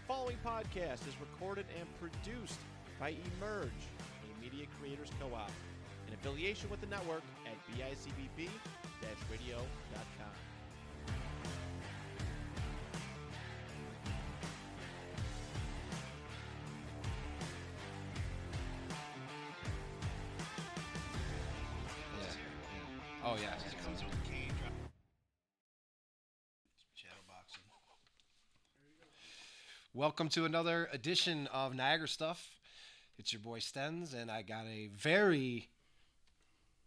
following podcast is recorded and produced by Emerge, a media creators co-op, in affiliation with the network at bicbb-radio.com. Oh, yeah. It comes with the cane drop. Shadow boxing. Welcome to another edition of Niagara Stuff. It's your boy Stens, and I got a very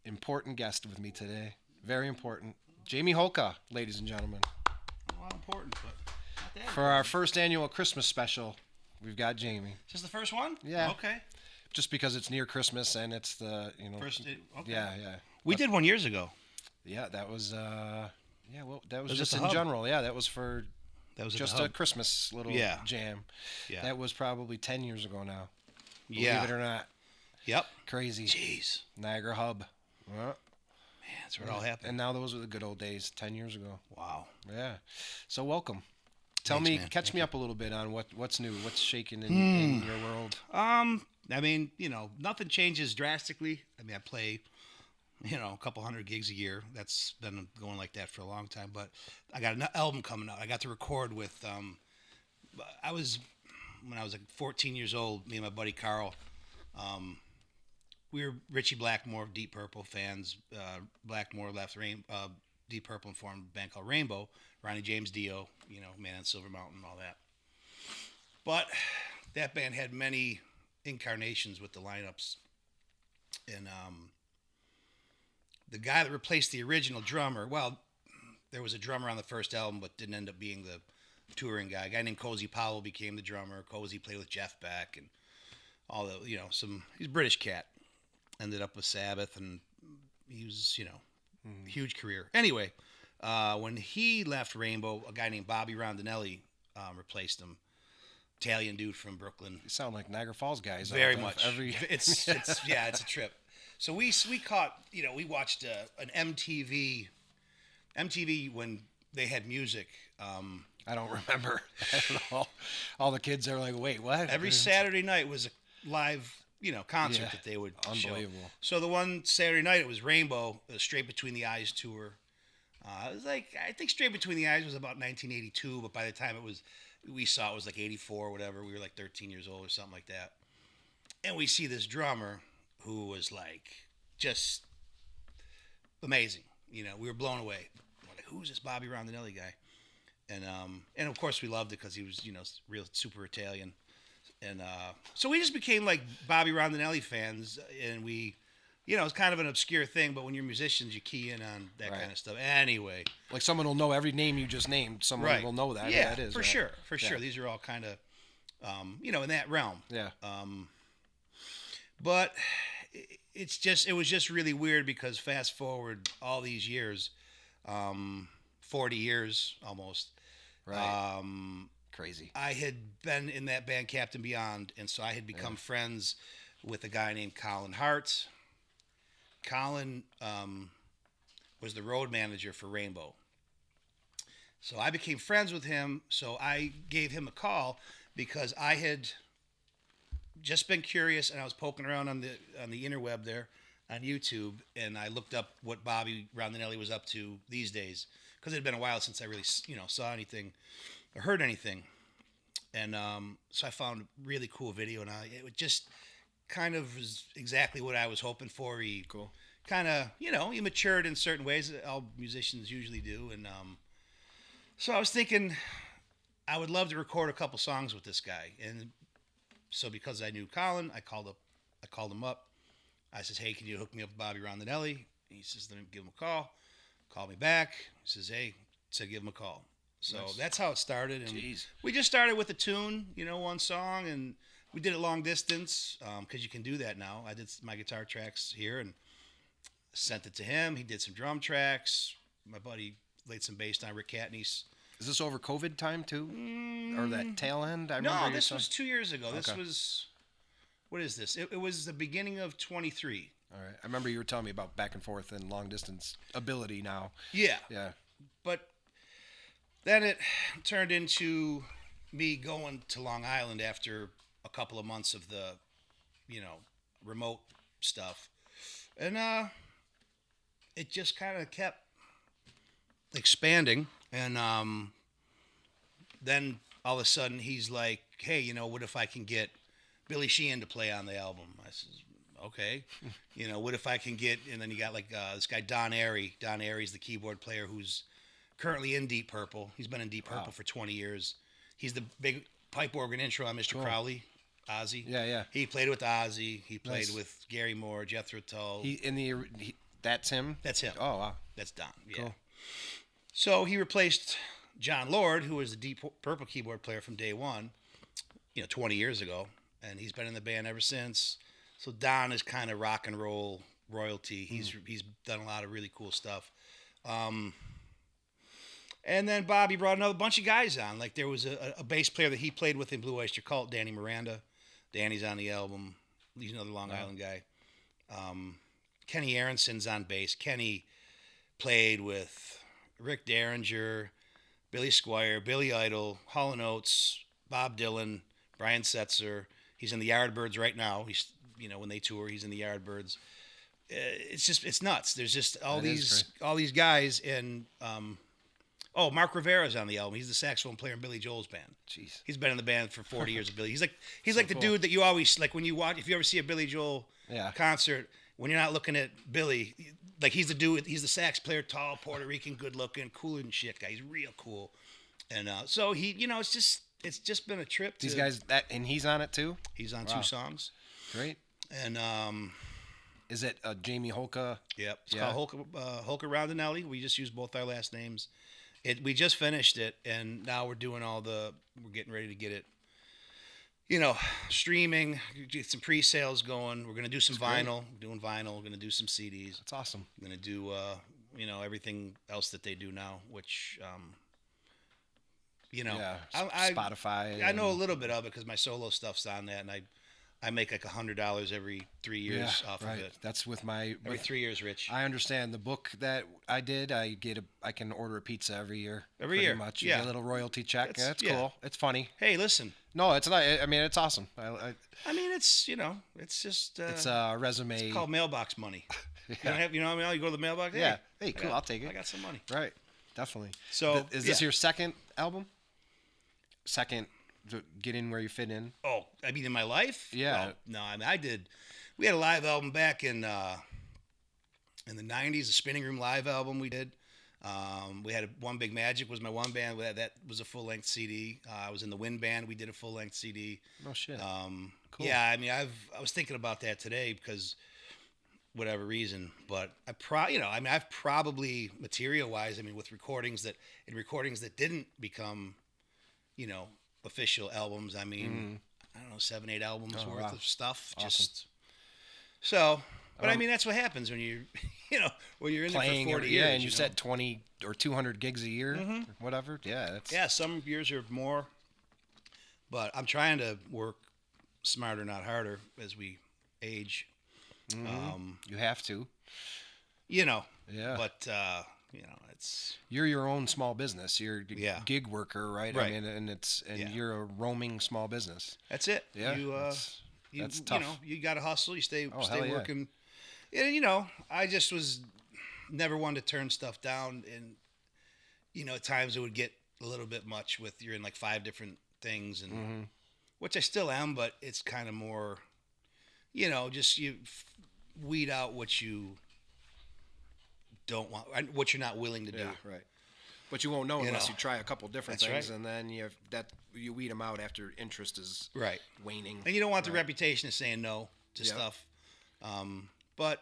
important guest with me today. Very important. Jamie Holka, ladies and gentlemen. Well, important, but not that For our first annual Christmas special, we've got Jamie. Is this the first one? Yeah. Okay. Just because it's near Christmas and it's the, First. Okay. Yeah. We did one years ago. Yeah, that was, that was Was just it the in hub? general. Yeah, that was for That was at just the a hub. Christmas little Yeah. jam. Yeah. That was probably 10 years ago now. Believe Yeah. it or not. Yep. Crazy. Jeez. Niagara Hub. Yeah. Man, that's where it all happened. And now those were the good old days, 10 years ago. Wow. Yeah. So welcome. Tell Thanks, me, man. catch Thank me you. up a little bit on what's new, what's shaking in your world. I mean, nothing changes drastically. I mean, I play, a couple hundred gigs a year. That's been going like that for a long time. But I got an album coming out. I got to record with, when I was like 14 years old, me and my buddy Carl, we were Richie Blackmore, Deep Purple fans. Blackmore left Deep Purple and formed a band called Rainbow. Ronnie Dio, Man on Silver Mountain, all that. But that band had many incarnations with the lineups. And the guy that replaced the original drummer, there was a drummer on the first album, but didn't end up being the touring guy. A guy named Cozy Powell became the drummer. Cozy played with Jeff Beck and all the, he's a British cat. Ended up with Sabbath, and he was, huge career. Anyway, when he left Rainbow, a guy named Bobby Rondinelli replaced him. Italian dude from Brooklyn. You sound like Niagara Falls guys. Very out there. much. It's a trip. So we caught, we watched an MTV when they had music. I don't remember at all. All the kids are like, wait, what? Every Saturday night was a live, concert that they would show. Unbelievable. So the one Saturday night, it was Rainbow, the Straight Between the Eyes tour. It was like, I think Straight Between the Eyes was about 1982, but by the time we saw it was like 84 or whatever. We were like 13 years old or something like that. And we see this drummer who was like just amazing. We were blown away. We're like, who's this Bobby Rondinelli guy? And of course we loved it because he was, real super Italian. And so we just became like Bobby Rondinelli fans, and we, it's kind of an obscure thing, but when you're musicians, you key in on that Right. kind of stuff. Anyway. Like someone will know every name you just named. Someone Right. will know that. Yeah, that is, for right? sure. For Yeah. sure. These are all kind of, in that realm. Yeah. But it was just really weird because fast forward all these years, 40 years almost. Right. Crazy. I had been in that band Captain Beyond, and so I had become friends with a guy named Colin Hart. Colin was the road manager for Rainbow. So I became friends with him, so I gave him a call because I had just been curious, and I was poking around on the interweb there on YouTube, and I looked up what Bobby Rondinelli was up to these days because it had been a while since I really, saw anything or heard anything. And so I found a really cool video, and it just kind of was exactly what I was hoping for. He Cool. kind of, he matured in certain ways that all musicians usually do. And so I was thinking I would love to record a couple songs with this guy. And so because I knew Colin, I called him up. I says, hey, can you hook me up with Bobby Rondinelli? He says, let me give him a call. Called me back. He says, hey, said give him a call. So Nice. That's how it started. And Jeez. we just started with a tune, one song, and we did it long distance because you can do that now. I did my guitar tracks here and sent it to him. He did some drum tracks. My buddy laid some bass down, Rick Catney's. Is this over COVID time too? Or that tail end? I No, remember this was 2 years ago. This Okay. was, what is this? It was the beginning of 23. All right. I remember you were telling me about back and forth and long distance ability now. Yeah. Yeah. But then it turned into me going to Long Island after a couple of months of the, remote stuff. And it just kind of kept expanding. And then all of a sudden he's like, hey, what if I can get Billy Sheehan to play on the album? I says, okay. What if I can get, and then you got like this guy, Don Airy. Don Airy's the keyboard player who's currently in Deep Purple. He's been in Deep Purple for 20 years. He's the big pipe organ intro on Mr. Crowley, Ozzy. Yeah. He played with Ozzy. He played with Gary Moore, Jethro Tull. That's him? That's him. Oh, wow. That's Don. Yeah. Cool. So he replaced John Lord, who was the Deep Purple keyboard player from day one, 20 years ago. And he's been in the band ever since. So Don is kind of rock and roll royalty. He's done a lot of really cool stuff. And then Bobby brought another bunch of guys on. Like there was a bass player that he played with in Blue Oyster Cult, Danny Miranda. Danny's on the album. He's another Long Island guy. Kenny Aronson's on bass. Kenny played with Rick Derringer, Billy Squire, Billy Idol, Hall & Oates, Bob Dylan, Brian Setzer. He's in the Yardbirds right now. He's when they tour, he's in the Yardbirds. It's nuts. There's just all these guys, and Mark Rivera's on the album. He's the saxophone player in Billy Joel's band. Jeez, he's been in the band for 40 years. Of Billy, he's like the dude that you always like when you watch. If you ever see a Billy Joel concert, when you're not looking at Billy, like he's the dude. He's the sax player, tall, Puerto Rican, good looking, cooler than shit guy. He's real cool, and so he, it's just been a trip. These guys and he's on it too. He's on 2 songs. Great. And is it Jamie Holka? Yep. It's called Holka Rondinelli. We just used both our last names. We just finished it, and now we're doing we're getting ready to get it, streaming, get some pre-sales going. We're going to do some vinyl. We're doing vinyl. We're going to do some CDs. That's awesome. We're going to do, everything else that they do now, which, Spotify. I know a little bit of it because my solo stuff's on that, and I make like $100 every 3 years off of it. That's with every 3 years, Rich. I understand the book that I did. I can order a pizza every year. Every year, much. You get a little royalty check. That's cool. It's funny. Hey, listen. No, it's not. I mean, it's awesome. It's it's just it's a resume. It's called mailbox money. You don't have, you go to the mailbox. Yeah. Hey, cool. I'll take it. I got some money. Right. Definitely. So is this your second album? Second. Get in where you fit in. Oh, I mean, in my life? Yeah. Well, no, we had a live album back in the 90s, a Spinning Room live album we did. We had One Big Magic was my one band. That was a full-length CD. I was in the Wind Band. We did a full-length CD. Oh, shit. Cool. Yeah, I mean, I was thinking about that today because whatever reason, but I've probably material-wise, with recordings that didn't become, official albums. I don't know, 7-8 albums worth of stuff. Awesome. Just so, but that's what happens when you're, when you're in playing there for 40 years. Yeah, and you said 20 or 200 gigs a year, or whatever. Yeah, some years are more, but I'm trying to work smarter, not harder, as we age. You have to. Yeah. But you're your own small business. You're a gig worker, right? Right. You're a roaming small business. That's it. Yeah. That's tough. You got to hustle. You stay yeah. working. And I just was never one to turn stuff down. And at times it would get a little bit much with you're in like 5 different things, and which I still am, but it's kind of more, just you weed out what you don't want, what you're not willing to do. Yeah, right. But you won't know unless you try a couple different things, and then you weed them out after interest is waning. And you don't want the reputation of saying no to stuff. But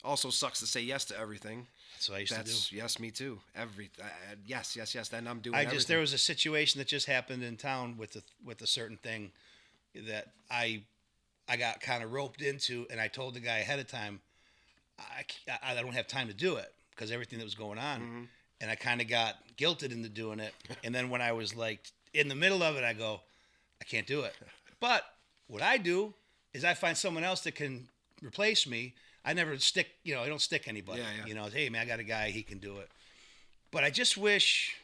also sucks to say yes to everything. That's what I used to do. Yes, me too. Yes. Then I'm doing. There was a situation that just happened in town with a certain thing that I got kind of roped into, and I told the guy ahead of time, I don't have time to do it because everything that was going on, and I kind of got guilted into doing it. And then when I was like in the middle of it, I go, I can't do it. But what I do is I find someone else that can replace me. I never stick, I don't stick anybody. Yeah. Hey man, I got a guy, he can do it. But I just wish,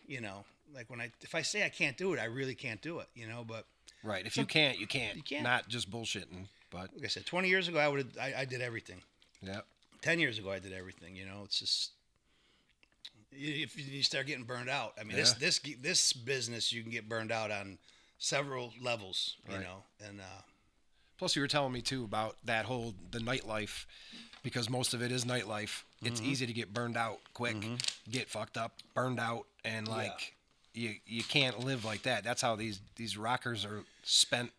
like if I say I can't do it, I really can't do it, but Right. If you can't, you can't. You can't. Not just bullshitting, but like I said, 20 years ago, I did everything. yeah. 10 years ago, I did everything. It's just if you start getting burned out. I mean, Yeah. this business you can get burned out on several levels. Right. And Plus, you were telling me too about the nightlife, because most of it is nightlife. It's easy to get burned out quick, get fucked up, burned out, and like you can't live like that. That's how these rockers are spent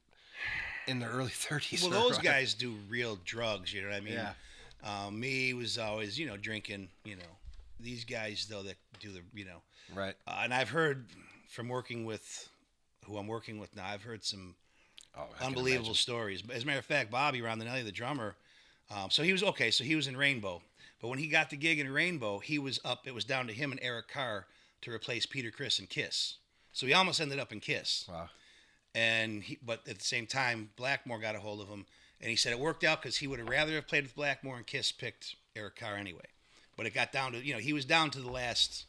in their early 30s. well, those guys do real drugs. You know what I mean? Yeah. Me was always drinking. These guys though that do the Right. and I've heard from working with who I'm working with now. I've heard some unbelievable stories. But as a matter of fact, Bobby Rondinelli, the drummer, so he was okay. So he was in Rainbow, but when he got the gig in Rainbow, he was up. It was down to him and Eric Carr to replace Peter Criss and Kiss. So he almost ended up in Kiss. Wow. But at the same time, Blackmore got a hold of him, and he said it worked out because he would have rather have played with Blackmore, and Kiss picked Eric Carr anyway. But it got down to he was down to the last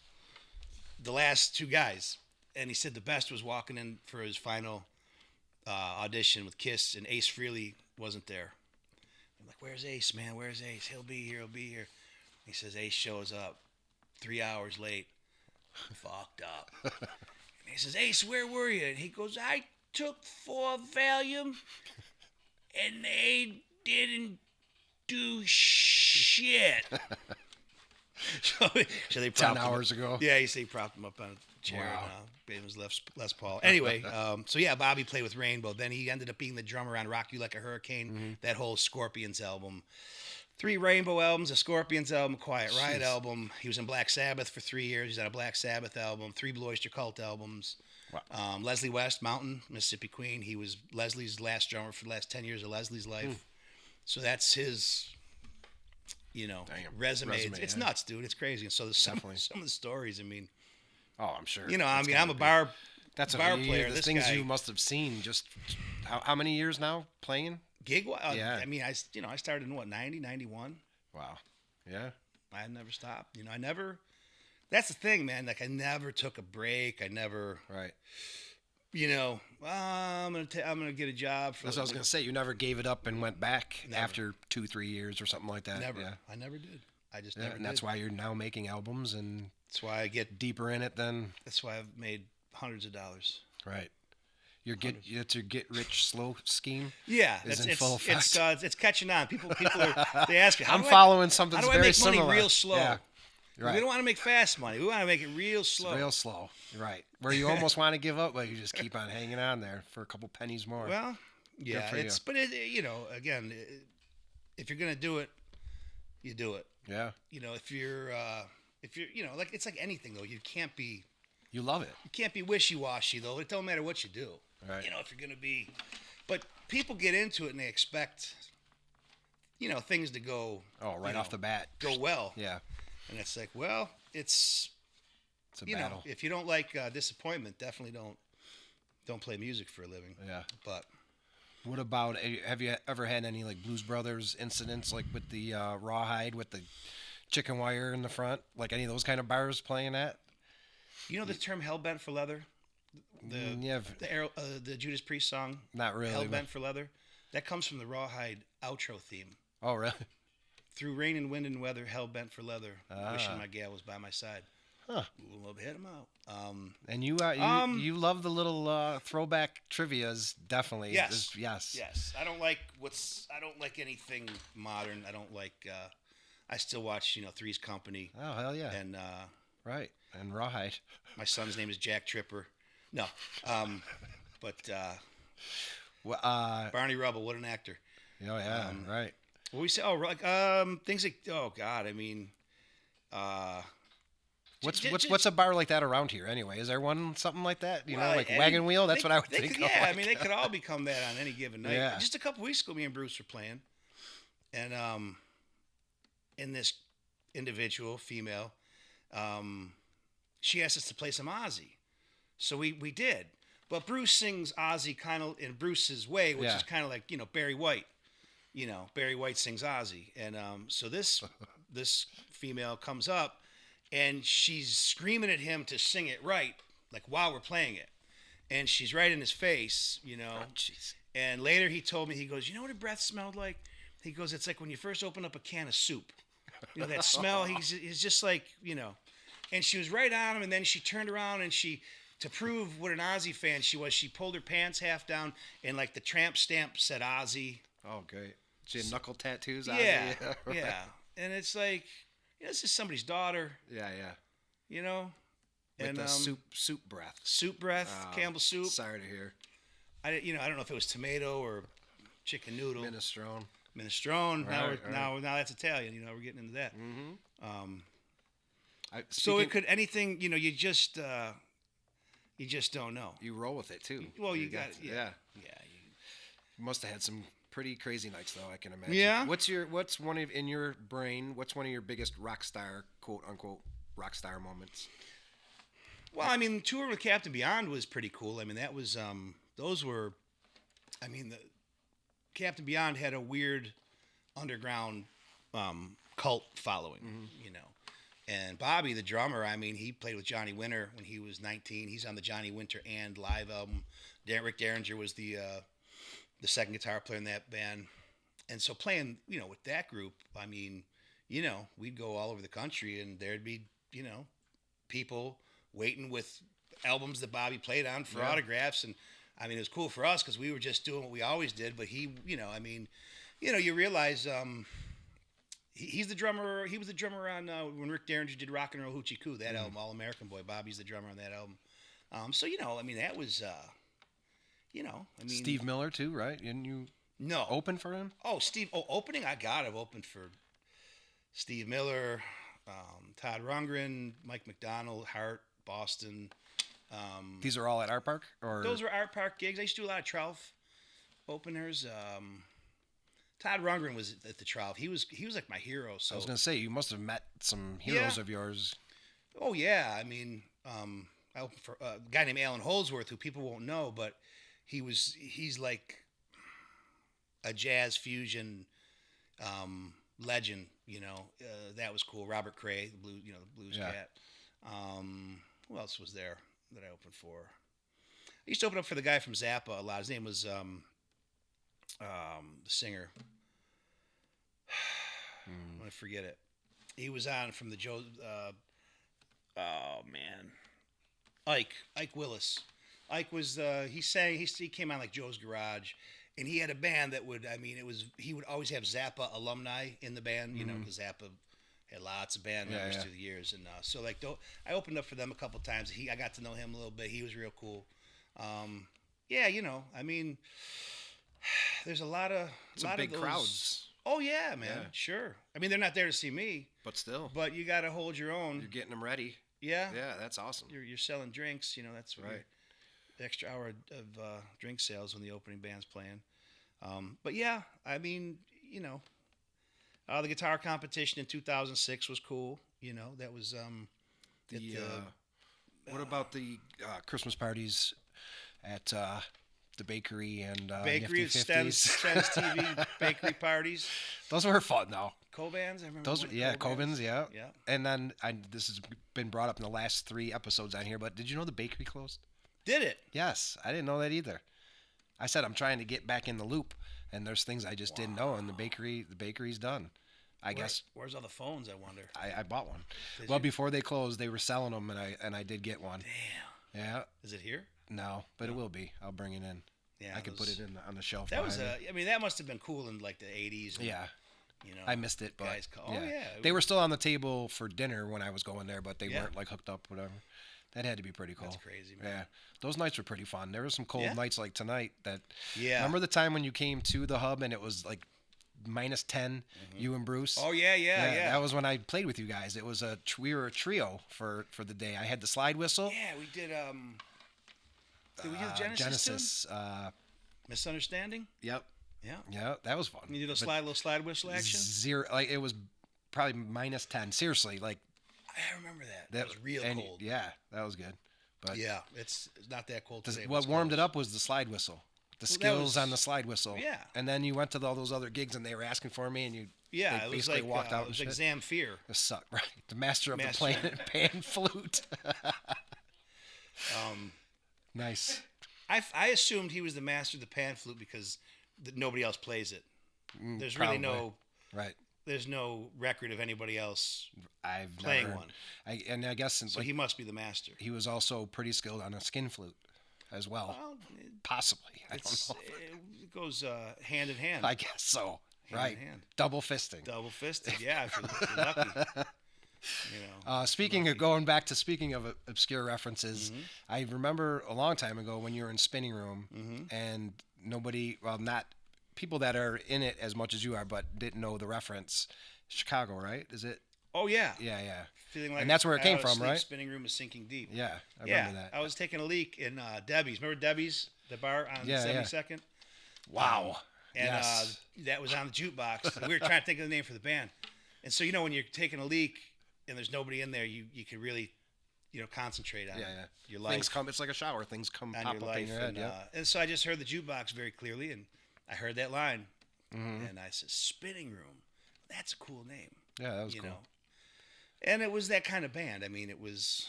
two guys, and he said the best was walking in for his final audition with Kiss, and Ace Frehley wasn't there. I'm like, where's Ace, man? Where's Ace? He'll be here. He says Ace shows up 3 hours late, fucked up. And he says, Ace, where were you? And he goes, I took 4 Valium, and they didn't do shit. so they 10 hours ago. Yeah, he propped him up on a chair. Wow. And gave him his Les Paul. Anyway, so yeah, Bobby played with Rainbow. Then he ended up being the drummer on Rock You Like a Hurricane, that whole Scorpions album. 3 Rainbow albums, a Scorpions album, a Quiet Riot album. He was in Black Sabbath for 3 years. He's on a Black Sabbath album, 3 Blue Oyster Cult albums. Wow. Leslie West, Mountain, Mississippi Queen. He was Leslie's last drummer for the last 10 years of Leslie's life. So that's his, resume. It's nuts, dude. It's crazy. And so there's some of the stories. I mean, oh, I'm sure. I'm a bar player. The this things guy, you must have seen. Just how many years now playing? Gig. Yeah. I mean, I started in 90, 91. Wow. Yeah. I never stopped. That's the thing, man. Like I never took a break. I never. Right. I'm gonna get a job. That's what I was gonna say. You never gave it up and went back after 2-3 years or something like that. Never. Yeah. I never did. I just never. And that's why you're now making albums, and that's why I get deeper in it than. That's why I've made hundreds of dollars. Right. It's your get rich slow scheme. Yeah, is in full effect. It's catching on. People they ask me. I'm following something very very similar. How do I make money similar. real slow? Yeah. Right. We don't want to make fast money. We want to make it real slow. Real slow. Right. Where you almost want to give up, but you just keep on hanging on there for a couple pennies more. Well, yeah. Again, if you're gonna do it, you do it. Yeah. If you're like it's like anything though. You can't be. You love it. You can't be wishy-washy though. It don't matter what you do. Right. If you're gonna be, but people get into it and they expect, things to go. Oh, right off the bat. Go well. Yeah. And it's like, well, it's a battle. If you don't like disappointment, definitely don't play music for a living. Yeah. But what about? Have you ever had any like Blues Brothers incidents, like with the rawhide with the chicken wire in the front, like any of those kind of bars playing at? The term "hell bent for leather"? The Judas Priest song. Not really. Hell bent for leather. That comes from the rawhide outro theme. Oh, really? Through rain and wind and weather, hell bent for leather. Wishing my gal was by my side. Huh. We'll hit him out. And you love the little throwback trivias, definitely. Yes. Yes. I don't like anything modern. I don't like. I still watch Three's Company. Oh, hell yeah. And right. And rawhide. My son's name is Jack Tripper. No. But Barney Rubble, what an actor. Oh yeah. Right. What we say? Things like. Oh God. I mean. What's a bar like that around here anyway? Is there something like that? Like Wagon Wheel? That's what I would think. Yeah, I mean they could all become that on any given night. Yeah. Just a couple weeks ago, me and Bruce were playing, and in this individual female, she asked us to play some Ozzy, so we did. But Bruce sings Ozzy kind of in Bruce's way, which is kind of like Barry White. Barry White sings Ozzy, and so this female comes up. And she's screaming at him to sing it right, like while we're playing it, and she's right in his face, Oh, jeez. And later he told me, he goes, you know what her breath smelled like? He goes, it's like when you first open up a can of soup. That smell. He's just like, And she was right on him, and then she turned around and to prove what an Ozzy fan she was, she pulled her pants half down, and like the tramp stamp said Ozzy. Oh, great. She had knuckle tattoos. Yeah, Ozzy. yeah. And it's like, this is somebody's daughter. Yeah. With And the soup breath. Soup breath, Campbell soup. Sorry to hear. I don't know if it was tomato or chicken noodle. Minestrone. Right, now that's Italian. We're getting into that. So it could anything. You just don't know. You roll with it too. Well, you got yeah. You must have had some pretty crazy nights, though. I can imagine. Yeah. What's one of in your brain? What's one of your biggest rock star, quote unquote, rock star moments? Well, I mean, tour with Captain Beyond was pretty cool. I mean, that was those were. I mean, the Captain Beyond had a weird underground cult following, And Bobby, the drummer, I mean, he played with Johnny Winter when he was 19. He's on the Johnny Winter and live album. Rick Derringer was the second guitar player in that band. And so playing, with that group, I mean, we'd go all over the country and there'd be, people waiting with albums that Bobby played on for autographs. And I mean, it was cool for us because we were just doing what we always did. But he, you realize he's the drummer. He was the drummer on when Rick Derringer did Rock and Roll Hoochie Coo, that album, All American Boy. Bobby's the drummer on that album. So I mean, that was, I mean, Steve Miller too, right? Didn't you open for him? Oh, Steve. Oh, opening. I've opened for Steve Miller, Todd Rundgren, Mike McDonald, Hart, Boston. These are all at Art Park, or those were Art Park gigs. I used to do a lot of Trough openers. Todd Rundgren was at the Trough. He was like my hero. So I was gonna say you must have met some heroes of yours. Oh yeah, I mean, I opened for a guy named Alan Holdsworth, who people won't know, but he's like a jazz fusion legend. That was cool. Robert Cray, the blues cat. Who else was there that I opened for? I used to open up for the guy from Zappa a lot. His name was the singer. I'm gonna forget it. He was on from the Joe. Ike Willis. Ike was he came on like Joe's Garage, and he had a band that would. I mean, he would always have Zappa alumni in the band. Because Zappa had lots of band members through the years, and so like I opened up for them a couple times. I got to know him a little bit. He was real cool. I mean, there's a lot of big those crowds. Oh yeah, man, Yeah. sure. I mean, they're not there to see me, But still, but you got to hold your own. you're getting them ready. Yeah, Yeah, that's awesome. You're selling drinks. That's what Right. the extra hour of drink sales when the opening band's playing. But yeah, I mean, the guitar competition in 2006 was cool. That was What about the Christmas parties at the bakery and bakery Nifty at 50s? Sten's TV bakery parties. Those were fun though. Cobans, I remember. Those, one of yeah, Cobans. Cobans, yeah. Yeah. And then this has been brought up in the last 3 episodes on here, but did you know the bakery closed? Did it? Yes, I didn't know that either. I said I'm trying to get back in the loop, and there's things I just didn't know, and the bakery's done. I guess. Where's all the phones? I wonder. I bought one. Did Well, you? before they closed, they were selling them, and I did get one. Damn. Yeah. Is it here? No, but it will be. I'll bring it in. Yeah. I could put it in on the shelf. That was behind me. I mean, that must have been cool in like the 80s. And, Yeah. You know, I missed it, but guys call. Oh yeah. They were still on the table for dinner when I was going there, but they Yeah. weren't like hooked up, whatever. That had to be pretty cool. That's crazy, man. Yeah, those nights were pretty fun. There were some cold Yeah. nights like tonight. That Yeah. Remember the time when you came to the hub and it was like -10, you and Bruce? Oh yeah. That was when I played with you guys. It was we were a trio for the day. I had the slide whistle. Yeah, we did. Did we do the Genesis? tune? Misunderstanding. Yep. Yeah. Yeah, that was fun. You did a But little slide whistle action. Zero. Like it was probably -10. Seriously, like I remember that. That was real and, cold. Yeah, that was good. But Yeah, it's not that cold today. what warmed it up was the slide whistle. The skills on the slide whistle. Yeah. And then you went to all those other gigs and they were asking for me and you Yeah, they it was basically like walked out it was and like shit. Zamfir. It sucked, right? The master of Master. the pan flute. Nice. I assumed he was the master of the pan flute because nobody else plays it. There's really Right. there's no record of anybody else I've playing never, one. I guess So he must be the master. he was also pretty skilled on a skin flute as well. Well, Possibly. I don't know. it goes hand in hand. I guess so. Hand Right. in hand. Double fisting. Double fisted, yeah, if you're lucky. Speaking of obscure references, I remember a long time ago when you were in Spinning Room and nobody, well, not people that are in it as much as you are, but didn't know the reference. Chicago, right? Is it? Oh yeah. Yeah. Feeling like And that's where it came out of from, sleep, right? Spinning Room is sinking deep. Yeah, I remember that. I was taking a leak in Debbie's. Remember Debbie's, the bar on 72nd? Wow. And Yes. that was on the jukebox. And we were trying to think of the name for the band. And so, when you're taking a leak and there's nobody in there, you can really, concentrate on your life. Things come. It's like a shower. Things come on pop your up life. in your head. And, Yeah. and so I just heard the jukebox very clearly, and I heard that line. And I said, Spinning Room. That's a cool name. Yeah, that was cool. And it was that kind of band. I mean, it was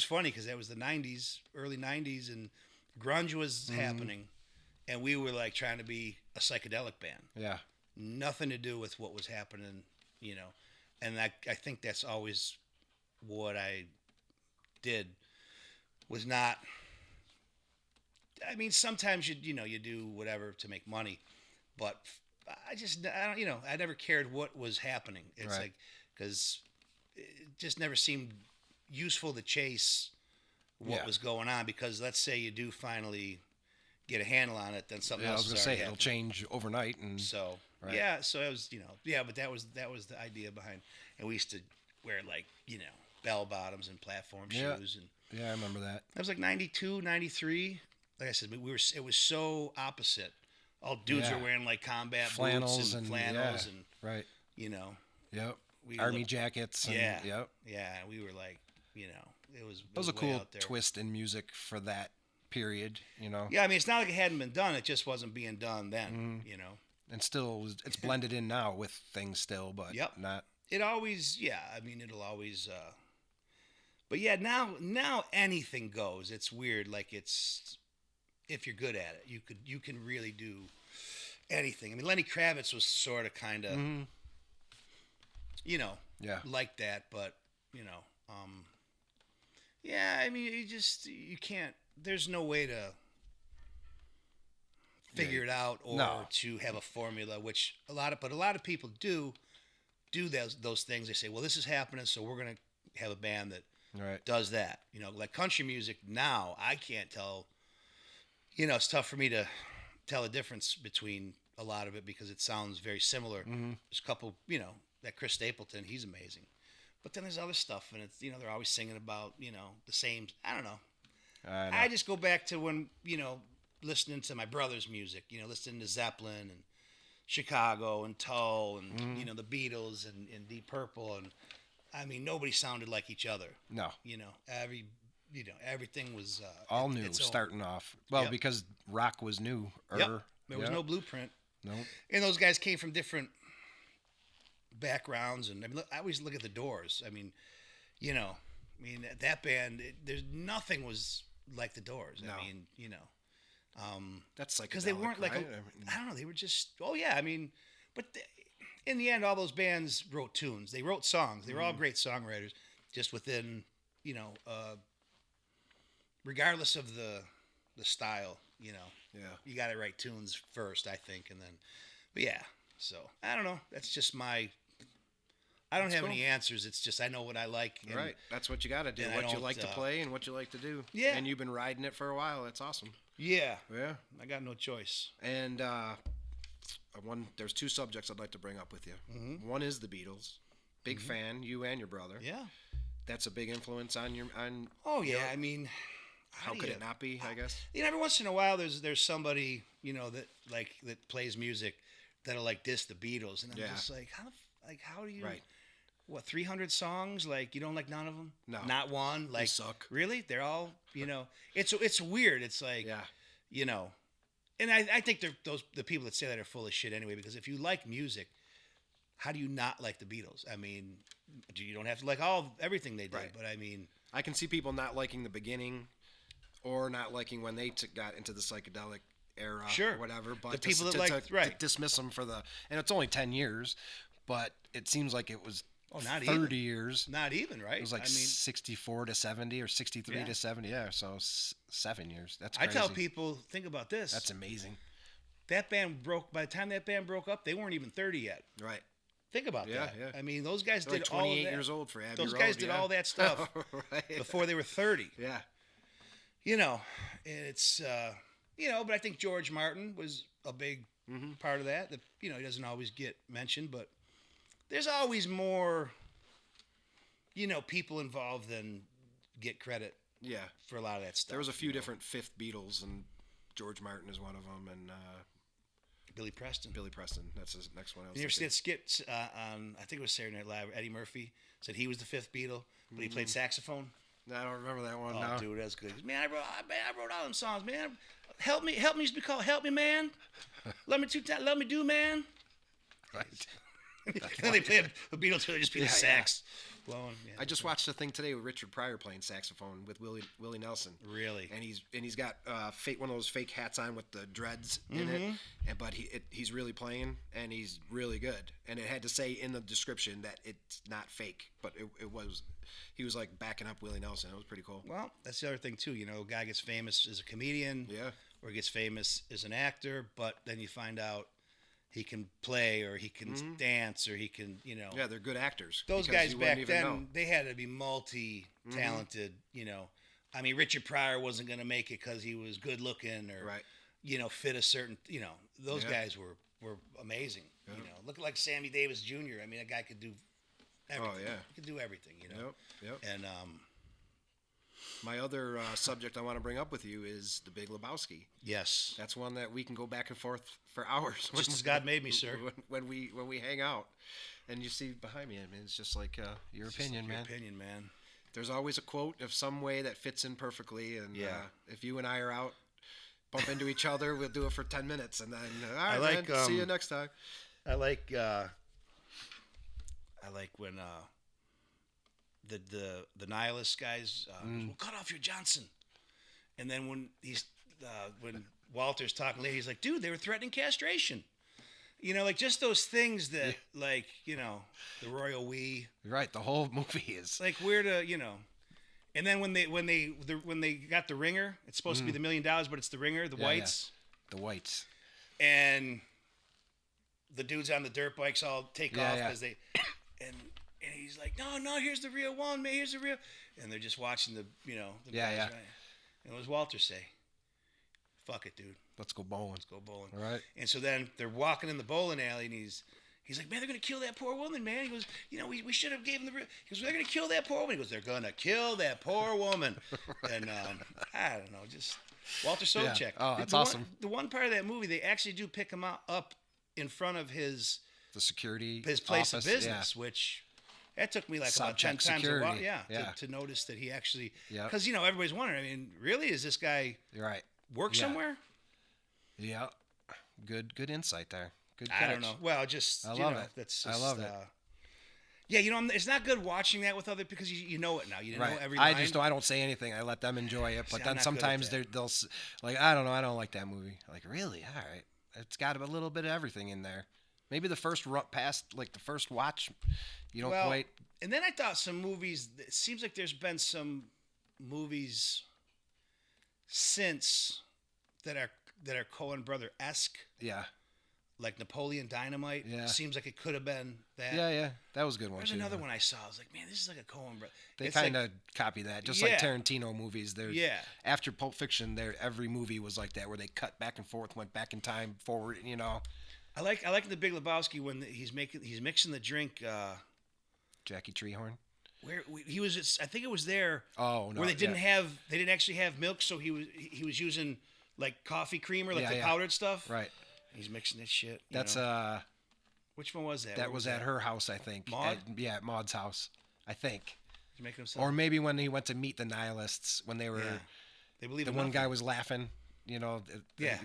funny because that was the 90s, early 90s, and grunge was happening. And we were like trying to be a psychedelic band. Yeah. Nothing to do with what was happening, And I think that's always what I did was not. I mean, sometimes you do whatever to make money, but I don't, I never cared what was happening. It's Right. like, because it just never seemed useful to chase what was going on, because let's say you do finally get a handle on it, then something Yeah, I else was gonna is say already it'll happening. change overnight, and So Right. so it was, but that was the idea behind, and we used to wear like, bell bottoms and platform Yeah. shoes, and yeah, I remember that. that was like 92, 93. Like I said, it was so opposite. All dudes Yeah. were wearing like combat Flannels boots and flannels, yeah, and right. Yep. we Army looked- jackets. And, Yeah. Yep. yeah, we were like, it was. That was a way cool out there. twist in music for that period, Yeah, I mean, it's not like it hadn't been done. It just wasn't being done then. And still, it's blended in now with things still, but Yep. not. It always, I mean, it'll always. But yeah, now anything goes. It's weird. Like it's, if you're good at it, you can really do anything. I mean, Lenny Kravitz was sort of kind of, Yeah. like that, but yeah. I mean, you can't. There's no way to figure it out or to have a formula, which a lot of people do those things. They say, well, this is happening, so we're gonna have a band that Right. does that. Like country music now, I can't tell. It's tough for me to tell a difference between a lot of it because it sounds very similar. There's a couple, that Chris Stapleton, he's amazing. But then there's other stuff, and it's, they're always singing about, the same. I don't know. I just go back to when, listening to my brother's music, listening to Zeppelin and Chicago and Tull and, the Beatles and Deep Purple. And I mean, nobody sounded like each other. No. Everything was All new, its own. starting off. Well, Yep. because rock was new. Yep. There was no blueprint. No. And those guys came from different backgrounds. And I mean, I always look at the Doors. I mean, that band, there's nothing was like the Doors. No. I mean, That's like because they weren't like, right? I don't know, they were just, I mean, but in the end, all those bands wrote tunes. They wrote songs. They were all great songwriters, just within, regardless of the style, Yeah. you got to write tunes first, I think, and then, but yeah. So I don't know. That's just I don't That's have cool. any answers. It's just I know what I like. And, Right. That's what you got to do. and I What you don't, like to play and what you like to do. Yeah. And you've been riding it for a while. That's awesome. Yeah. Yeah. I got no choice. And there's two subjects I'd like to bring up with you. Mm-hmm. One is the Beatles. Big fan, you and your brother. Yeah. That's a big influence on your. Oh yeah. Your- I mean, How could it not be? I guess. Every once in a while, there's somebody that plays music that'll like diss the Beatles, and I'm just like, how do you? Right. What 300 songs? Like you don't like none of them? No. Not one. Like suck. Really? They're all. It's weird. It's like Yeah. And I think the people that say that are full of shit anyway. Because if you like music, how do you not like the Beatles? I mean, you don't have to like everything they did, Right. but I mean, I can see people not liking the beginning, or not liking when they got into the psychedelic era, Sure. or whatever. But The people that to dismiss them for and it's only 10 years, but it seems like it was not 30 even. years. Not even, right? It was like 64 to 70 or 63 to 70. Yeah, so 7 years. That's crazy. I tell people, think about this. That's amazing. That band by the time that band broke up, they weren't even 30 yet. Right. Think about that. Yeah. I mean, those guys They're did like 28 all of that. years old for Abbey Those Road, guys did all that stuff right. before they were 30. Yeah. You know, it's, but I think George Martin was a big part of that. He doesn't always get mentioned, but there's always more, people involved than get credit for a lot of that stuff. There was a few different fifth Beatles, and George Martin is one of them, and Billy Preston. That's his next one. You ever see that skit on, I think it was Saturday Night Live, Eddie Murphy said he was the fifth Beatle, but he played saxophone. I don't remember that one. Oh, no. dude, that's good. Man, I wrote all them songs, man. Help me used to be called Help Me Man. Love me do, man. Right. Then they play a Beatles too, they just play the sax blowing. Yeah. I just watched a thing today with Richard Pryor playing saxophone with Willie Nelson. Really? And he's got one of those fake hats on with the dreads in it, but he's really playing, and he's really good. And it had to say in the description that it's not fake, but it was. He was like backing up Willie Nelson. It was pretty cool. Well, that's the other thing too. A guy gets famous as a comedian, or gets famous as an actor, but then you find out he can play, or he can dance, or he can, Yeah, they're good actors. Those guys back then, they had to be multi-talented, I mean, Richard Pryor wasn't going to make it because he was good looking or, fit a certain, those guys were amazing. Look like Sammy Davis Jr. I mean, that guy could do everything. Oh, yeah. He could do everything, Yep. And my other subject I want to bring up with you is The Big Lebowski. yes. That's one that we can go back and forth for hours. Just as God made me, sir. When we hang out, and you see behind me, I mean, it's just like your opinion, man. Your opinion, man. There's always a quote of some way that fits in perfectly, and if you and I are out, bump into each other, we'll do it for 10 minutes, and then all right, man, see you next time. I like when the nihilist guys we'll cut off your Johnson, and then when when Walter's talking later, he's like, dude, they were threatening castration. Like just those things that the royal we. Right, the whole movie is like where to and then when they got the ringer, it's supposed to be the $1 million, but it's the ringer, the whites. The whites. And the dudes on the dirt bikes all take off because they and he's like, no, here's the real one, man, here's the real, and they're just watching the guys, right? And what does Walter say? Fuck it, dude. Let's go bowling. All right. And so then they're walking in the bowling alley, and he's like, man, they're gonna kill that poor woman, man. He goes, we should have gave him the real. He goes, they're gonna kill that poor woman. He goes, they're gonna kill that poor woman. And I don't know, just Walter Sobchak. Yeah. Oh, that's awesome. awesome. The one part of that movie, they actually do pick him up in front of his place of business, which that took me like about 10 times a while, to notice that he actually, because everybody's wondering. I mean, really, is this guy work somewhere? Yeah, good insight there. Good catch. I don't know. Well, just I love it. That's just, I love it. Yeah, it's not good watching that with other because you know it now. You know every I line. just I don't say anything. I let them enjoy it. But See, then sometimes they'll like, I don't know. I don't like that movie. Like, really? All right. It's got a little bit of everything in there. Maybe the first the first watch, you don't quite. And then I thought some movies. It seems like there's been some movies since that are Coen brother-esque. Yeah. Like Napoleon Dynamite. Yeah. Seems like it could have been that. Yeah. That was a good one. There's another one I saw. I was like, man, this is like a Coen brother. They kind of copy that, just like Tarantino movies. Yeah. After Pulp Fiction, every movie was like that, where they cut back and forth, went back in time, forward. I like The Big Lebowski when he's mixing the drink. Jackie Treehorn. Where he was, I think it was there. Oh no! Where they didn't actually have milk, so he was using like coffee creamer, like the powdered stuff. Right. He's mixing this shit. That's Which one was that? That was at her house, I think. Maud? At Maud's house, I think. He's making himself. Or maybe when he went to meet the nihilists, when they were. Yeah. They believe the one guy was laughing. He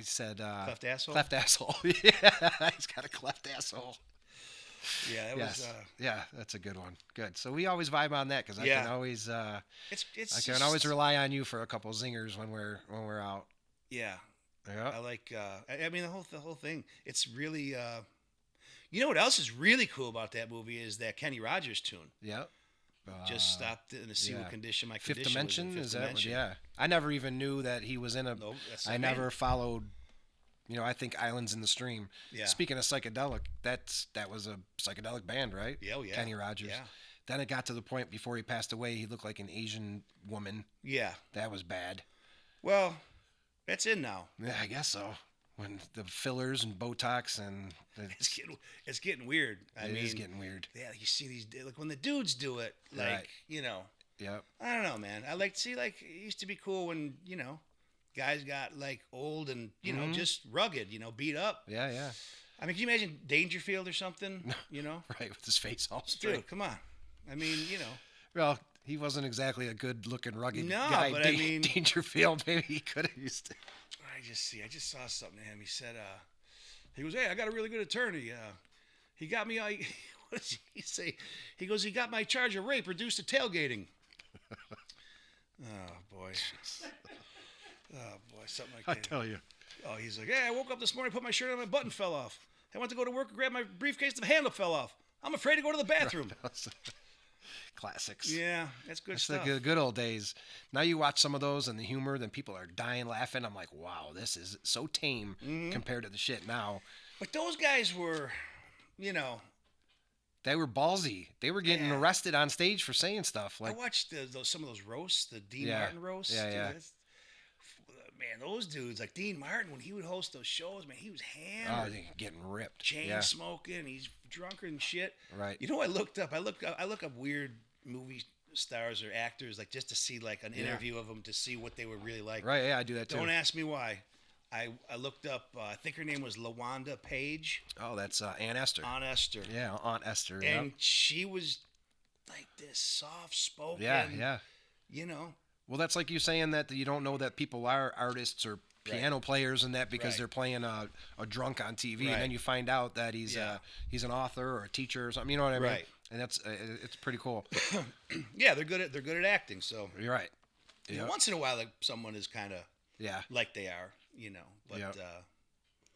said. Cleft asshole. Cleft asshole. Yeah, he's got a cleft asshole. Yeah, that Yes. was. Yeah, that's a good one. Good. So we always vibe on that because I Yeah. can always It's. I can always rely on you for a couple zingers when we're out. Yeah, Yeah. I like. I mean, the whole thing. It's really. You know what else is really cool about that movie is that Kenny Rogers tune. Yep. Just stopped in to see what condition my Fifth condition Dimension was in. is that? Dimension. Yeah. I never even knew that he was in a. Nope, that's I the never man. followed. I think Islands in the Stream. Yeah. Speaking of psychedelic, that was a psychedelic band, right? Yeah, oh, yeah. Kenny Rogers. Yeah. Then it got to the point before he passed away, he looked like an Asian woman. Yeah. That was bad. Well, that's in now. Yeah, I guess so. When the fillers and Botox and It's getting weird. It is getting weird. Yeah, you see these like when the dudes do it, like Right. Yep. I don't know, man. I like to see like it used to be cool when guys got like old and just rugged, beat up. Yeah. I mean, can you imagine Dangerfield or something? Right, with his face all straight. Dude, come on. I mean, Well, he wasn't exactly a good-looking, rugged No, guy. but I mean- Dangerfield, maybe he could have used it. I just saw something to him. He said, he goes, "Hey, I got a really good attorney. He got me. What does he say? He goes, he got my charge of rape reduced to tailgating." Oh boy. Oh boy, something like I that. tell you. Oh, he's like, "Hey, I woke up this morning, put my shirt on, my button fell off. I went to go to work and grab my briefcase, the handle fell off. I'm afraid to go to the bathroom." Classics. Yeah, that's good That's stuff. the good old days. Now you watch some of those and the humor, then people are dying laughing. I'm like, wow, this is so tame compared to the shit now. But those guys were, They were ballsy. They were getting Yeah. arrested on stage for saying stuff like, I watched some of those roasts, the Dean Yeah. Martin roasts. Yeah, Dude, yeah. Man, those dudes, like Dean Martin, when he would host those shows, man, he was hammered. they're getting ripped. Chain Yeah, smoking, he's drunker and shit. right. You know what I looked up? I look up weird movie stars or actors, like just to see like an interview of them to see what they were really like. Right, yeah, I do that too. Don't ask me why. I looked up. I think her name was LaWanda Page. Oh, that's Aunt Esther. Aunt Esther. Yeah, Aunt Esther. And she was like this soft spoken. Yeah. Well, that's like you saying that you don't know that people are artists or piano players and that because Right. they're playing a drunk on TV, Right. and then you find out that he's an author or a teacher or something. You know what I mean? Right. And that's it's pretty cool. Yeah, they're good at acting. So You're right. you know, Yep. once in a while, like someone is kind of Yeah. like they are, But Yep.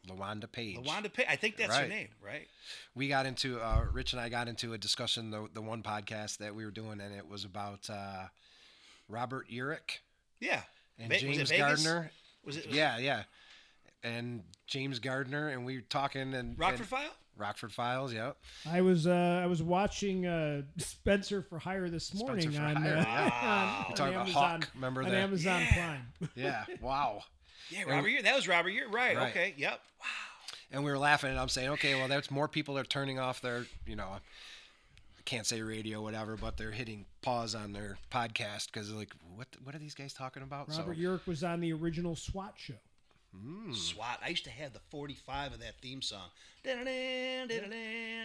LaWanda Page. LaWanda Page, I think that's her Right. name, right? We got into Rich and I got into a discussion the one podcast that we were doing, and it was about Robert Urich Yeah. and Was it James Vegas? Gardner. Was it? Yeah. And James Gardner, and we were talking and Rockford File? Rockford Files. Yep. I was watching Spencer for Hire this morning for on, Hire, yeah. on Talking about Amazon. Hawk. Remember on that? Amazon Yeah. Prime. Yeah. Wow. Yeah, Robert Year. That was Robert Year. Right. Right. Okay. Yep. Wow. And we were laughing, and I'm saying, okay, well, there's more people are turning off their, I can't say radio, whatever, but they're hitting pause on their podcast because they're like, what are these guys talking about? Robert Urich was on the original SWAT show. SWAT. I used to have the 45 of that theme song. I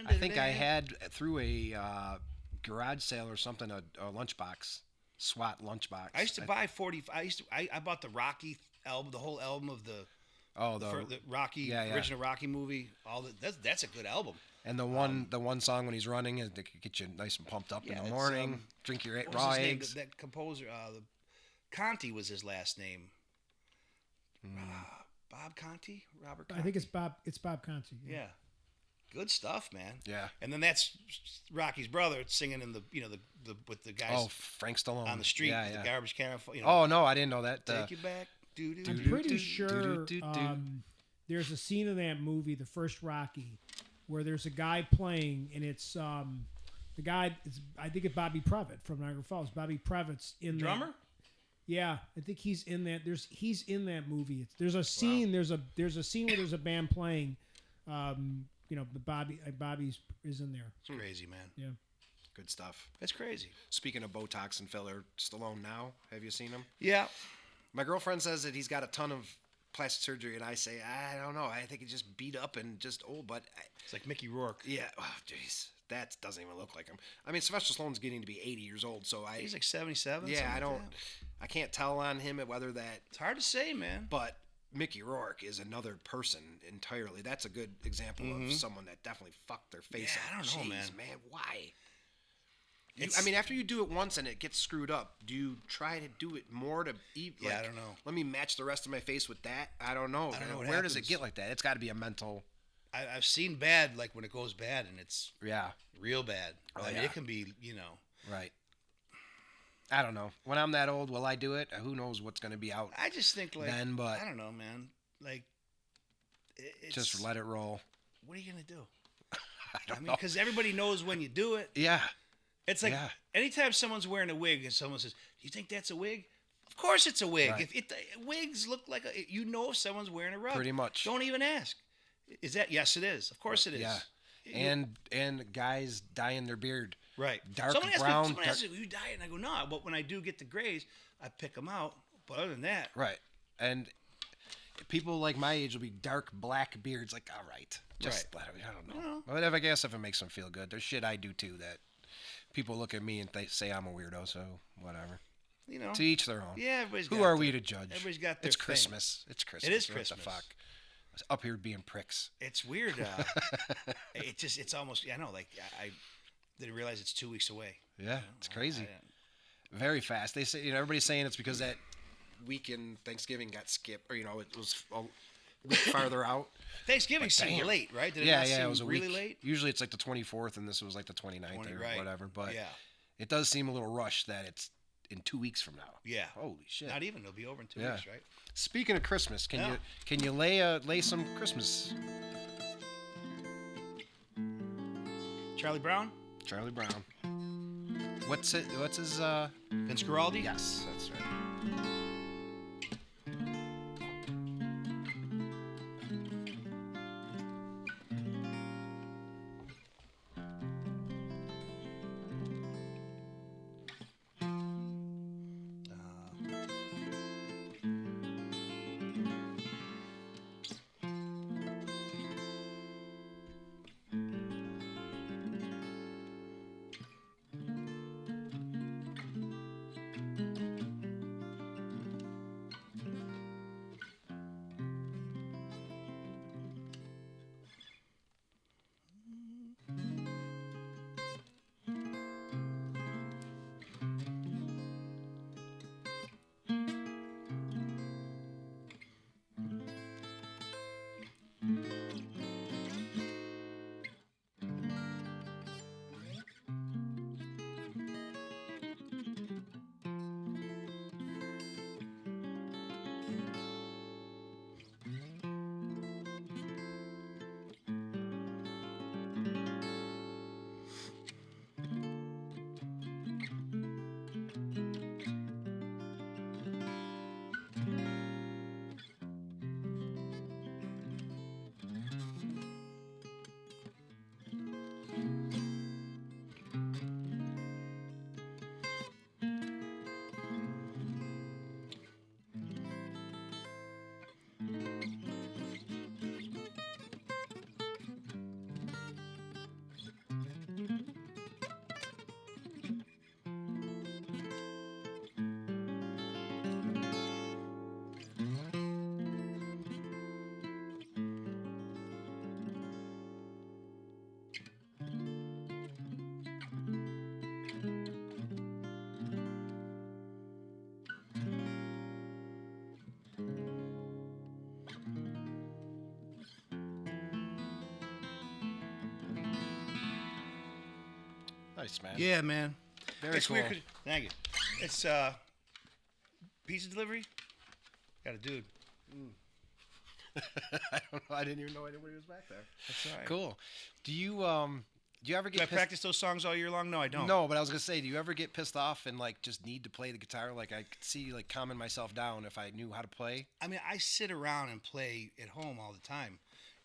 I think I had through a garage sale or something a lunchbox, SWAT lunchbox. I used to buy 45. I bought the Rocky album, the whole album of the Rocky yeah. original Rocky movie. That's a good album. And the one song when he's running is to get you nice and pumped up in the it's, morning. Drink your What was raw his name? eggs. That composer, Conti was his last name. Bob Conti, Robert. Conti? I think it's Bob Conti. Yeah, good stuff, man. Yeah. And then that's Rocky's brother singing in the with the guys Oh, Frank Stallone on the street, Yeah, with yeah. the garbage can. Oh no, I didn't know that. take you back. I'm pretty sure there's a scene in that movie, the first Rocky, where there's a guy playing, and it's the guy. I think it's Bobby Previtt from Niagara Falls. Bobby Previtt's in drummer. That. Yeah, I think he's in that. He's in that movie. There's a scene. Wow. There's a scene where there's a band playing. Bobby's is in there. It's crazy, man. Yeah. Good stuff. That's crazy. Speaking of Botox and filler, Stallone now. Have you seen him? Yeah. My girlfriend says that he's got a ton of plastic surgery, and I say, I don't know. I think he's just beat up and just old, but... It's like Mickey Rourke. Yeah. Oh, jeez. That doesn't even look like him. I mean, Sylvester Stallone's getting to be 80 years old, so I... He's like 77. Yeah, I don't... Like that. I can't tell on him whether that... It's hard to say, man. But Mickey Rourke is another person entirely. That's a good example of someone that definitely fucked their face up. I don't know, Jeez, man. Why? It's- After you do it once and it gets screwed up, do you try to do it more to eat? Yeah, I don't know. Let me match the rest of my face with that. I don't know. I don't know what Where does it happens. get like that? It's got to be a mental. I've seen bad, like when it goes bad and it's real bad. Oh, I mean, yeah. it can be, Right. I don't know. When I'm that old, will I do it? Who knows what's going to be out I just think like, then, but I don't know, man. Like, it's, just let it roll. what are you going to do? I don't know. Because everybody knows when you do it. Yeah. It's like Yeah. anytime someone's wearing a wig and someone says, "Do you think that's a wig?" Of course it's a wig. Right. If wigs look like if someone's wearing a rug. Pretty much. Don't even ask. Is that? Yes, it is. Of course it is. Yeah. You- And guys dyeing their beard. right. dark someone brown, Someone asks me, "You dye it?" And I go, "No." But when I do get the grays, I pick them out. But other than that, Right. And people like my age will be dark black beards. Like, all right. Just let it, I don't know. Well. But I guess if it makes them feel good. There's shit I do too that people look at me and they say I'm a weirdo, so whatever. To each their own. Yeah, everybody's Who got are their- we to judge? everybody's got their It's thing. Christmas. It's Christmas. It is What Christmas. the fuck? Up here being pricks. It's weird. It's almost. I know. Like I didn't realize it's 2 weeks away. Yeah, it's crazy. Very fast. They say everybody's saying it's because that weekend Thanksgiving got skipped, or it was a week farther out. Thanksgiving But seemed damn. late, right? Did it Yeah, not yeah, seem it was a really week. late? Usually it's like the 24th, and this was like the 29th or right. whatever. But Yeah. it does seem a little rushed that it's in 2 weeks from now. Yeah. Holy shit. Not even. It'll be over in 2 Yeah. weeks, right? Speaking of Christmas, can Yeah. you lay some Christmas? Charlie Brown, Charlie Brown. What's his Vince Guaraldi. Yes, that's right. Nice, man. Yeah, man. Very It's cool. weird. Thank you. It's pizza delivery. Got a dude. I don't know. I didn't even know anybody was back there. That's all right. Cool. Do you ever Do I get pissed? practice those songs all year long? No, I don't. No, but I was gonna say, do you ever get pissed off and like just need to play the guitar? Like I could see like calming myself down if I knew how to play. I mean, I sit around and play at home all the time.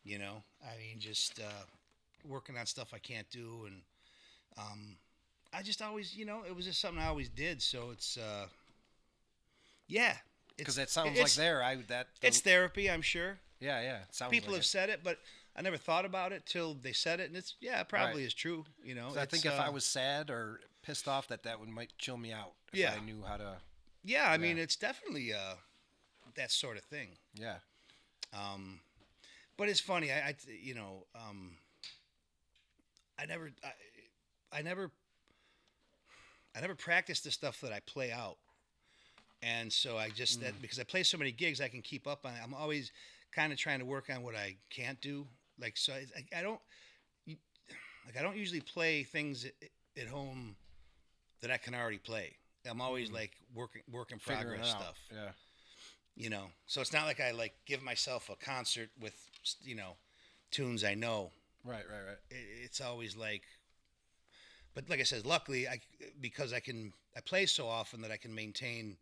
I mean, just working on stuff I can't do, and I just always, it was just something I always did. So it's, yeah. Because that sounds like It's therapy, I'm sure. Yeah, yeah. It sounds People like have said it, but I never thought about it till they said it, and it probably is true. I think if I was sad or pissed off, that might chill me out. If Yeah. I knew how to. Yeah, I mean, it's definitely that sort of thing. Yeah. But it's funny. I never practice the stuff that I play out, and so I just that because I play so many gigs, I can keep up on it. I'm always kind of trying to work on what I can't do. Like so, I don't usually play things at home that I can already play. I'm always like work in progress stuff. Yeah. So it's not like I like give myself a concert with tunes I know. Right. It's always like, but like I said, luckily because I play so often that I can maintain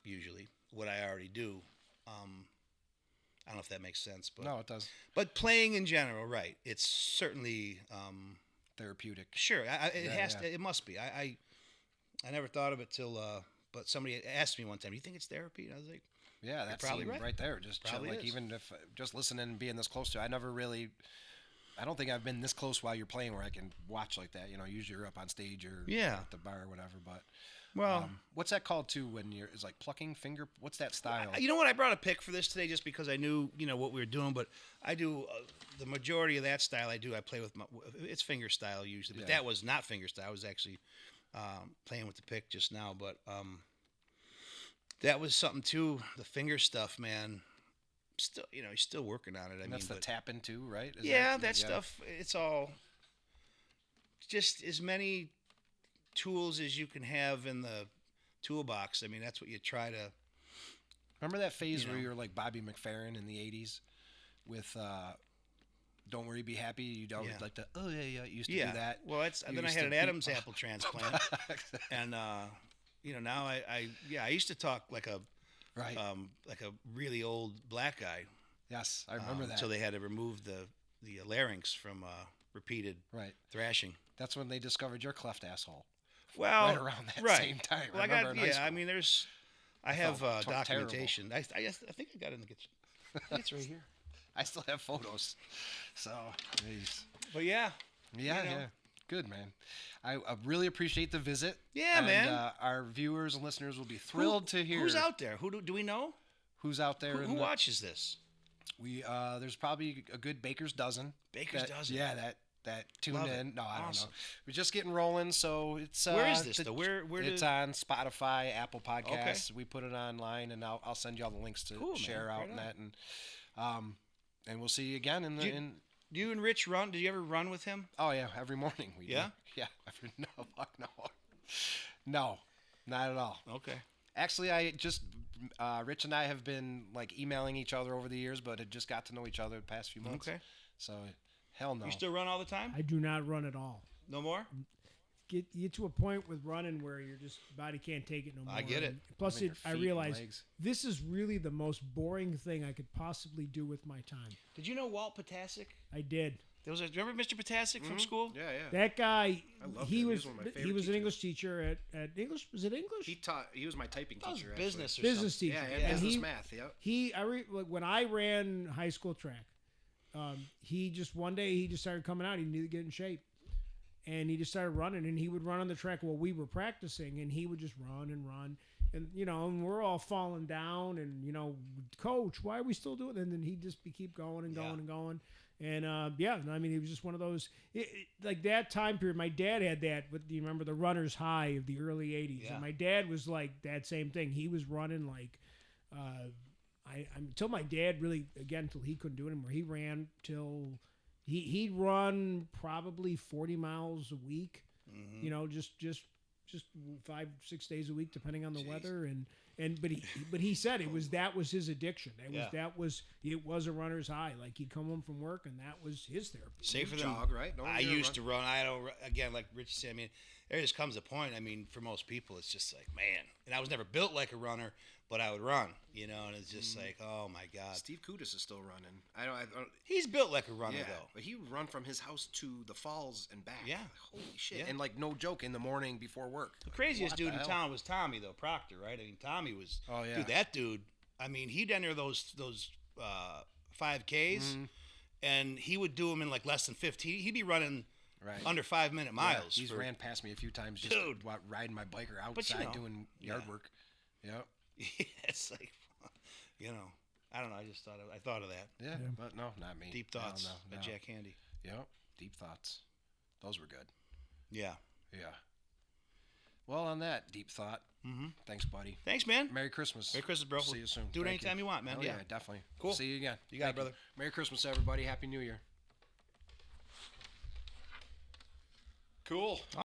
usually what I already do. I don't know if that makes sense, but No, it does. But playing in general, right? It's certainly Therapeutic. sure. It must be. I never thought of it till, but somebody asked me one time, "Do you think it's therapy?" And I was like, Yeah, that's probably right there. Just chill, Probably like is. even if just listening and being this close to, I don't think I've been this close while you're playing where I can watch like that. Usually you're up on stage or at the bar or whatever. But what's that called too? When it's like plucking finger. What's that style? You know what? I brought a pick for this today just because I knew what we were doing. But I do the majority of that style. I play with it's finger style usually, but that was not finger style. I was actually playing with the pick just now, but that was something too. The finger stuff, man. Still, he's still working on it. That's the tapping too, right? That stuff. It's all just as many tools as you can have in the toolbox. I mean, that's what you try to. Remember that phase where you were like Bobby McFerrin in the '80s with "Don't Worry, Be Happy." You'd always like to, you used to do that. Well, then I had an Adam's apple transplant, and now I used to talk like a really old black guy. Yes, I remember that. So they had to remove the larynx from repeated thrashing. That's when they discovered your cleft asshole. Well, right around that same time. Well, I mean, I have documentation. Terrible. I think I got it in the kitchen. It's right here. I still have photos. So, geez. But yeah. Good, man. I really appreciate the visit. Yeah, and, man. Our viewers and listeners will be thrilled to hear. Who's out there? Who do we know? Who's out there? Who watches this? There's probably a good baker's dozen. Dozen. Yeah, that tuned Love in. it. No, I Awesome. don't know. We're just getting rolling, so it's. Where is this though? Where it's on Spotify, Apple Podcasts. Okay. We put it online, and I'll send you all the links to share man. out Right and on. that, and we'll see you again in the. Do you and Rich run? Did you ever run with him? Oh yeah, every morning we do. Yeah? Yeah. No, fuck no. No, not at all. Okay. Actually, I just Rich and I have been like emailing each other over the years, but had just got to know each other the past few months. Okay. So, hell no. You still run all the time? I do not run at all. No more? Get to a point with running where your body can't take it no more. I get it. And plus, I mean, your I feet and realize legs. this is really the most boring thing I could possibly do with my time. Did you know Walt Potasic? I did. Remember Mr. Potasic from school? Yeah. That guy, loved he him. was one of my favorite he was an teachers. English teacher at English. Was it English? He was my typing That was teacher. business or Business something. teacher. Yeah, And business he- math. Yeah. When I ran high school track, he just one day he just started coming out. He needed to get in shape, and he just started running. And he would run on the track while we were practicing, and he would just run, and and we're all falling down, and coach, why are we still doing it? And then he'd just keep going and going and going. And I mean, he was just one of those like that time period. My dad had that. Do you remember the runner's high of the early '80s? Yeah. And my dad was like that same thing. He was running like. Until my dad really until he couldn't do it anymore. He ran till he'd run probably 40 miles a week. Mm-hmm. Just 5-6 days a week depending on the weather but he said that was his addiction. It was a runner's high. Like he'd come home from work and that was his therapy. Safer than Jog, right? No, I you're used to run. I don't again like Rich said. I mean, there just comes a point. I mean, for most people, it's just like man. And I was never built like a runner, but I would run. And it's just like oh my god. Steve Kudis is still running. I don't. He's built like a runner Yeah, though. but he would run from his house to the falls and back. Yeah. Holy shit. Yeah. And like no joke, in the morning before work. The craziest What dude the in hell? town was Tommy though, Proctor, right? I mean, Tommy was. Oh, yeah. Dude, that dude. I mean, he'd enter those 5Ks, and he would do them in like less than 15. He'd be running Right. under 5-minute miles. He's ran past me a few times just Dude. riding my biker But, outside doing yard yeah. work. Yep. It's like, I don't know. I thought of that. Yeah, but no, not me. Deep Thoughts No. by Jack Handy. Yep, Deep Thoughts. Those were good. Yeah. Yeah. Well, on that deep thought, thanks, buddy. Thanks, man. Merry Christmas. Merry Christmas, bro. See you soon. Do it Thank anytime you want, man. Oh, Yeah. definitely. Cool. See you again. You got it, brother. Merry Christmas, everybody. Happy New Year. Cool.